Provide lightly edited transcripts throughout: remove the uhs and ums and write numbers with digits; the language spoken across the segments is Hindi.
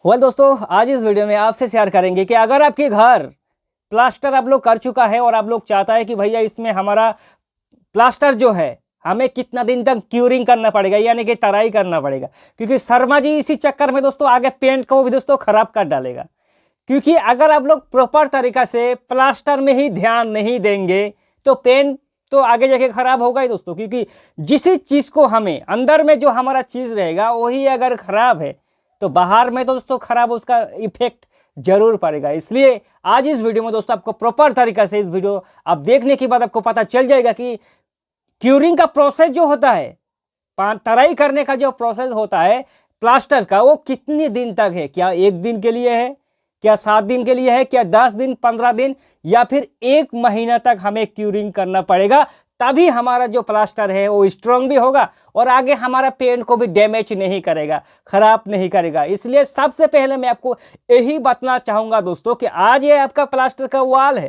दोस्तों, आज इस वीडियो में आपसे शेयर करेंगे कि अगर आपके घर प्लास्टर आप लोग कर चुका है और आप लोग चाहता है कि भैया इसमें हमारा प्लास्टर जो है हमें कितना दिन तक क्यूरिंग करना पड़ेगा, यानी कि तराई करना पड़ेगा। क्योंकि शर्मा जी इसी चक्कर में दोस्तों आगे पेंट को भी दोस्तों खराब कर डालेगा। क्योंकि अगर आप लोग प्रॉपर तरीका से प्लास्टर में ही ध्यान नहीं देंगे तो पेंट तो आगे जाके खराब होगा ही दोस्तों। क्योंकि जिस चीज को हमें अंदर में जो हमारा चीज रहेगा वही अगर खराब है तो बाहर में तो दोस्तों खराब उसका इफेक्ट जरूर पड़ेगा। इसलिए आज इस वीडियो में दोस्तों आपको प्रॉपर तरीका से इस वीडियो आप देखने के बाद आपको पता चल जाएगा कि क्यूरिंग का प्रोसेस जो होता है, तराई करने का जो प्रोसेस होता है प्लास्टर का, वो कितने दिन तक है। क्या 1 दिन के लिए है, क्या 7 दिन के लिए है, क्या 10 दिन, 15 दिन, या फिर 1 महीना तक हमें क्यूरिंग करना पड़ेगा। तभी हमारा जो प्लास्टर है वो स्ट्रांग भी होगा और आगे हमारा पेंट को भी डैमेज नहीं करेगा, खराब नहीं करेगा। इसलिए सबसे पहले मैं आपको यही बताना चाहूंगा दोस्तों कि आज ये आपका प्लास्टर का वॉल है,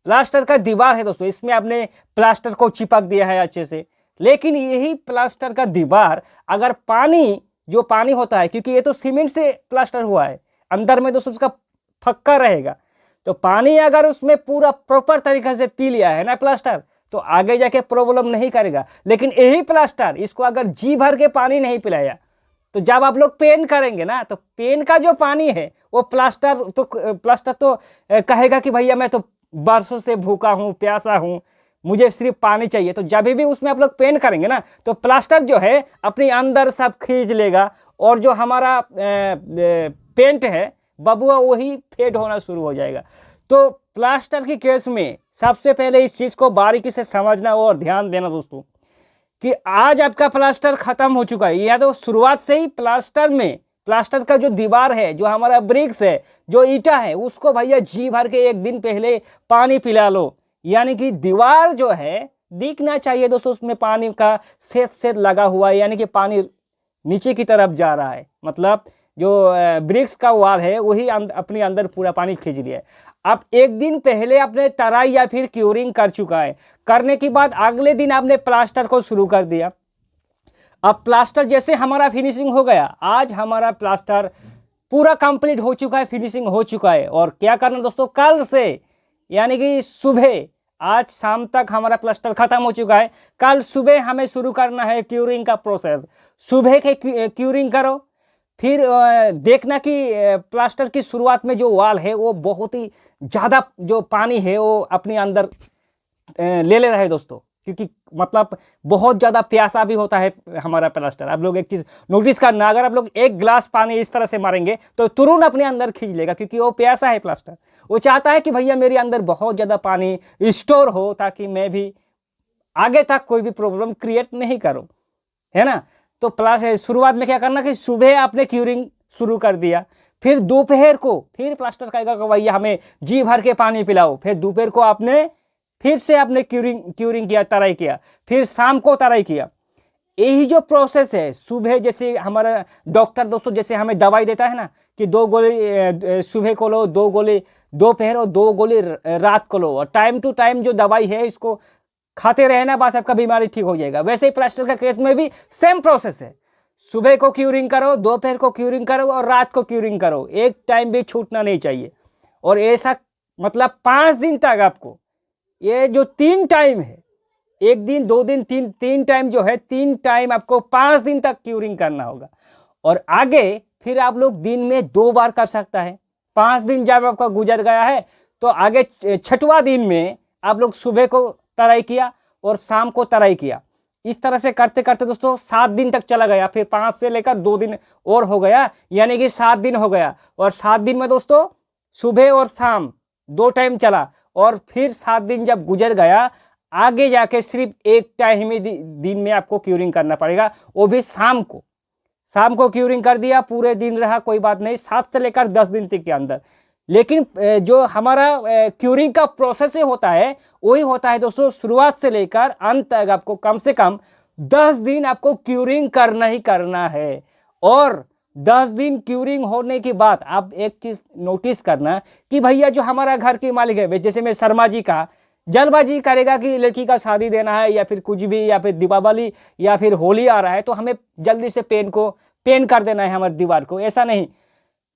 प्लास्टर का दीवार है दोस्तों, इसमें आपने प्लास्टर को चिपक दिया है अच्छे से। लेकिन यही प्लास्टर का दीवार अगर पानी होता है, क्योंकि ये तो सीमेंट से प्लास्टर हुआ है, अंदर में दोस्तों उसका फक्का रहेगा, तो पानी अगर उसमें पूरा प्रॉपर तरीके से पी लिया है ना प्लास्टर, तो आगे जाके प्रॉब्लम नहीं करेगा। लेकिन यही प्लास्टर इसको अगर जी भर के पानी नहीं पिलाया तो जब आप लोग पेंट करेंगे ना, तो पेंट का जो पानी है वो प्लास्टर तो कहेगा कि भैया मैं तो बरसों से भूखा हूँ, प्यासा हूँ, मुझे सिर्फ पानी चाहिए। तो जब भी उसमें आप लोग पेंट करेंगे ना, तो प्लास्टर जो है अपने अंदर सब खींच लेगा और जो हमारा पेंट है बबुआ वही फेड होना शुरू हो जाएगा। तो प्लास्टर की केस में सबसे पहले इस चीज को बारीकी से समझना और ध्यान देना दोस्तों कि आज आपका प्लास्टर खत्म हो चुका है, या तो शुरुआत से ही प्लास्टर का जो दीवार है, जो हमारा ब्रिक्स है, जो ईटा है, उसको भैया जी भर के 1 दिन पहले पानी पिला लो। यानी कि दीवार जो है दिखना चाहिए दोस्तों उसमें पानी का सेद लगा हुआ है, यानी कि पानी नीचे की तरफ जा रहा है। मतलब जो ब्रिक्स का वॉल है वही अपने अंदर पूरा पानी खींच लिया है। अब 1 दिन पहले आपने तराई या फिर क्यूरिंग कर चुका है, करने के बाद अगले दिन आपने प्लास्टर को शुरू कर दिया। अब प्लास्टर जैसे हमारा फिनिशिंग हो गया, आज हमारा प्लास्टर पूरा कंप्लीट हो चुका है, फिनिशिंग हो चुका है। और क्या करना दोस्तों, कल से यानी कि सुबह, आज शाम तक हमारा प्लास्टर खत्म हो चुका है, कल सुबह हमें शुरू करना है क्यूरिंग का प्रोसेस। सुबह के क्यूरिंग करो, फिर देखना कि प्लास्टर की शुरुआत में जो वॉल है वो बहुत ही ज़्यादा जो पानी है वो अपने अंदर ले रहा है दोस्तों। क्योंकि मतलब बहुत ज़्यादा प्यासा भी होता है हमारा प्लास्टर। आप लोग एक चीज़ नोटिस करना, अगर आप लोग 1 गिलास पानी इस तरह से मारेंगे तो तुरंत अपने अंदर खींच लेगा, क्योंकि वो प्यासा है प्लास्टर। वो चाहता है कि भैया मेरे अंदर बहुत ज़्यादा पानी स्टोर हो ताकि मैं भी आगे तक कोई भी प्रॉब्लम क्रिएट नहीं करूँ, है ना। तो शुरुआत में क्या करना कि सुबह आपने क्यूरिंग शुरू कर दिया, फिर दोपहर को फिर प्लास्टर कहेगा कि भैया हमें जी भर के पानी पिलाओ, फिर दोपहर को आपने फिर से आपने क्यूरिंग किया, तराई किया, फिर शाम को तराई किया। यही जो प्रोसेस है, सुबह जैसे हमारा डॉक्टर दोस्तों जैसे हमें दवाई देता है ना कि 2 गोली सुबह को लो, 2 गोली दोपहर और 2 गोली रात को लो, और टाइम टू टाइम जो दवाई है इसको खाते रहना, बस आपका बीमारी ठीक हो जाएगा। वैसे ही प्लास्टर का केस में भी सेम प्रोसेस है, सुबह को क्यूरिंग करो, दोपहर को क्यूरिंग करो और रात को क्यूरिंग करो, एक टाइम भी छूटना नहीं चाहिए। और ऐसा मतलब 5 दिन तक आपको ये जो 3 टाइम है, 1 दिन 2 दिन 3 टाइम जो है, 3 टाइम आपको 5 दिन तक क्यूरिंग करना होगा। और आगे फिर आप लोग दिन में 2 बार कर सकता है। 5 दिन जब आपका गुजर गया है तो आगे 6वां दिन में आप लोग सुबह को तराई किया और शाम को तराई किया। इस तरह से करते करते दोस्तों 7 दिन तक चला गया, फिर 5 से लेकर 2 दिन और हो गया, यानी कि 7 दिन हो गया। और 7 दिन में दोस्तों सुबह और शाम 2 टाइम चला, और फिर 7 दिन जब गुजर गया, आगे जाके सिर्फ 1 टाइम ही दिन में आपको क्यूरिंग करना पड़ेगा, वो भी शाम को क्यूरिंग कर दिया, पूरे दिन रहा कोई बात नहीं, 7 से लेकर 10 दिन तक के अंदर। लेकिन जो हमारा क्यूरिंग का प्रोसेस होता है वही होता है दोस्तों, शुरुआत से लेकर अंत तक आपको कम से कम 10 दिन आपको क्यूरिंग करना ही करना है। और 10 दिन क्यूरिंग होने के बाद आप एक चीज नोटिस करना कि भैया जो हमारा घर के मालिक है, जैसे मैं शर्मा जी का, जल्दबाजी करेगा कि लड़की का शादी देना है या फिर कुछ भी, या फिर दीपावली या फिर होली आ रहा है तो हमें जल्दी से पेंट कर देना है हमारी दीवार को। ऐसा नहीं,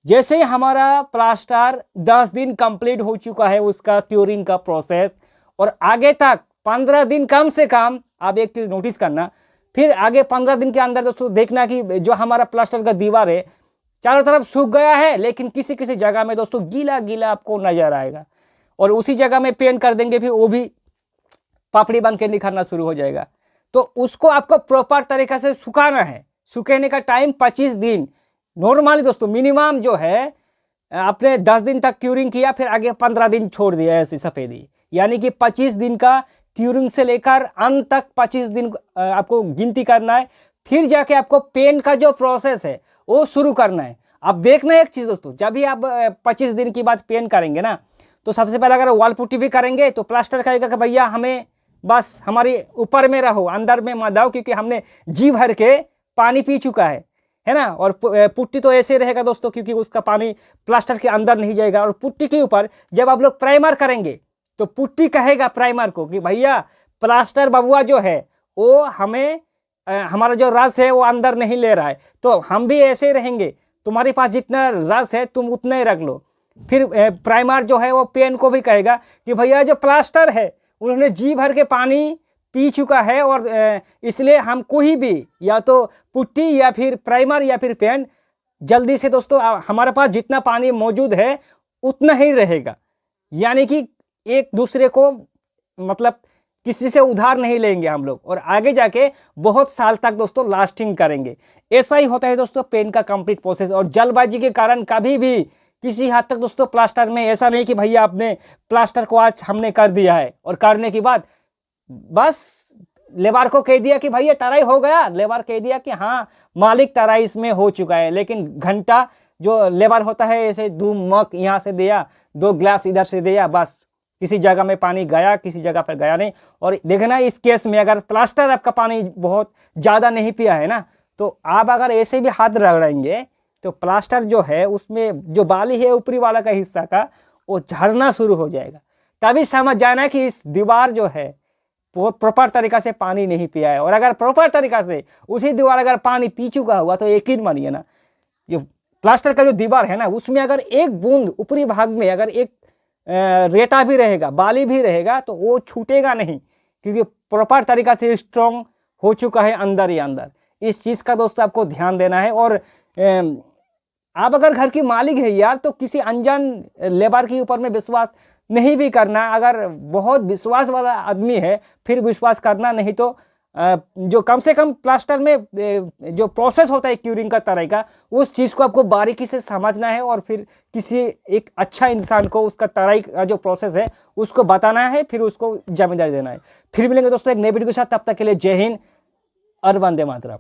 जैसे ही हमारा प्लास्टर 10 दिन कंप्लीट हो चुका है उसका क्यूरिंग का प्रोसेस, और आगे तक 15 दिन कम से कम, आप एक चीज़ नोटिस करना, फिर आगे 15 दिन के अंदर दोस्तों देखना कि जो हमारा प्लास्टर का दीवार है चारों तरफ सूख गया है, लेकिन किसी किसी जगह में दोस्तों गीला गीला आपको नजर आएगा, और उसी जगह में पेंट कर देंगे फिर वो भी पापड़ी बन के निखरना शुरू हो जाएगा। तो उसको आपको प्रॉपर तरीके से सुखाना है। सुखाने का टाइम 25 दिन नॉर्मली दोस्तों, मिनिमम जो है आपने 10 दिन तक क्यूरिंग किया, फिर आगे 15 दिन छोड़ दिया ऐसी सफ़ेदी, यानी कि 25 दिन का क्यूरिंग से लेकर अंत तक 25 दिन आपको गिनती करना है। फिर जाके आपको पेंट का जो प्रोसेस है वो शुरू करना है। अब देखना है एक चीज़ दोस्तों, जब भी आप 25 दिन की बाद पेंट करेंगे ना, तो सबसे पहले अगर वॉल पुट्टी भी करेंगे तो प्लास्टर कहेगा कि भैया हमें बस हमारी ऊपर में रहो, अंदर में मत आओ, क्योंकि हमने जी भर के पानी पी चुका है ना। और पुट्टी तो ऐसे रहेगा दोस्तों, क्योंकि उसका पानी प्लास्टर के अंदर नहीं जाएगा। और पुट्टी के ऊपर जब आप लोग प्राइमर करेंगे तो पुट्टी कहेगा प्राइमर को कि भैया प्लास्टर बबुआ जो है वो हमें हमारा जो रस है वो अंदर नहीं ले रहा है, तो हम भी ऐसे रहेंगे, तुम्हारे पास जितना रस है तुम उतना ही रख लो। फिर प्राइमर जो है वो पेन को भी कहेगा कि भैया जो प्लास्टर है उन्होंने जी भर के पानी पी चुका है, और इसलिए हम कोई भी या तो पुट्टी या फिर प्राइमर या फिर पेंट जल्दी से दोस्तों हमारे पास जितना पानी मौजूद है उतना ही रहेगा। यानी कि एक दूसरे को मतलब किसी से उधार नहीं लेंगे हम लोग, और आगे जाके बहुत साल तक दोस्तों लास्टिंग करेंगे। ऐसा ही होता है दोस्तों पेंट का कंप्लीट प्रोसेस। और जल्दबाजी के कारण कभी भी किसी हद तक दोस्तों प्लास्टर में ऐसा नहीं कि भैया आपने प्लास्टर को आज हमने कर दिया है और करने के बाद बस लेबर को कह दिया कि भैया तराई हो गया, लेबर कह दिया कि हाँ मालिक तराई इसमें हो चुका है, लेकिन घंटा जो लेबर होता है ऐसे 2 मग यहाँ से दिया, 2 ग्लास इधर से दिया, बस किसी जगह में पानी गया, किसी जगह पर गया नहीं। और देखना इस केस में अगर प्लास्टर आपका पानी बहुत ज़्यादा नहीं पिया है ना, तो आप अगर ऐसे भी हाथ रगड़ेंगे तो प्लास्टर जो है उसमें जो बाली है ऊपरी वाला का हिस्सा का वो झड़ना शुरू हो जाएगा। तभी समझ जाना कि इस दीवार जो है वो प्रॉपर तरीका से पानी नहीं पिया है। और अगर प्रॉपर तरीका से उसी दीवार अगर पानी पी चुका हुआ तो यकीन मानिए ना, जो प्लास्टर का जो दीवार है ना उसमें अगर एक बूंद ऊपरी भाग में अगर एक रेता भी रहेगा, बाली भी रहेगा, तो वो छूटेगा नहीं, क्योंकि प्रॉपर तरीका से स्ट्रॉन्ग हो चुका है अंदर ही अंदर। इस चीज़ का दोस्तों आपको ध्यान देना है। और आप अगर घर की मालिक है यार, तो किसी अनजान लेबर के ऊपर में विश्वास नहीं भी करना। अगर बहुत विश्वास वाला आदमी है फिर विश्वास करना, नहीं तो जो कम से कम प्लास्टर में जो प्रोसेस होता है क्यूरिंग का तरह का, उस चीज़ को आपको बारीकी से समझना है और फिर किसी एक अच्छा इंसान को उसका तराई का जो प्रोसेस है उसको बताना है, फिर उसको जिम्मेदारी देना है। फिर मिलेंगे दोस्तों एक नए वीडियो के साथ, तब तक के लिए जय हिंद और वंदे मातरम।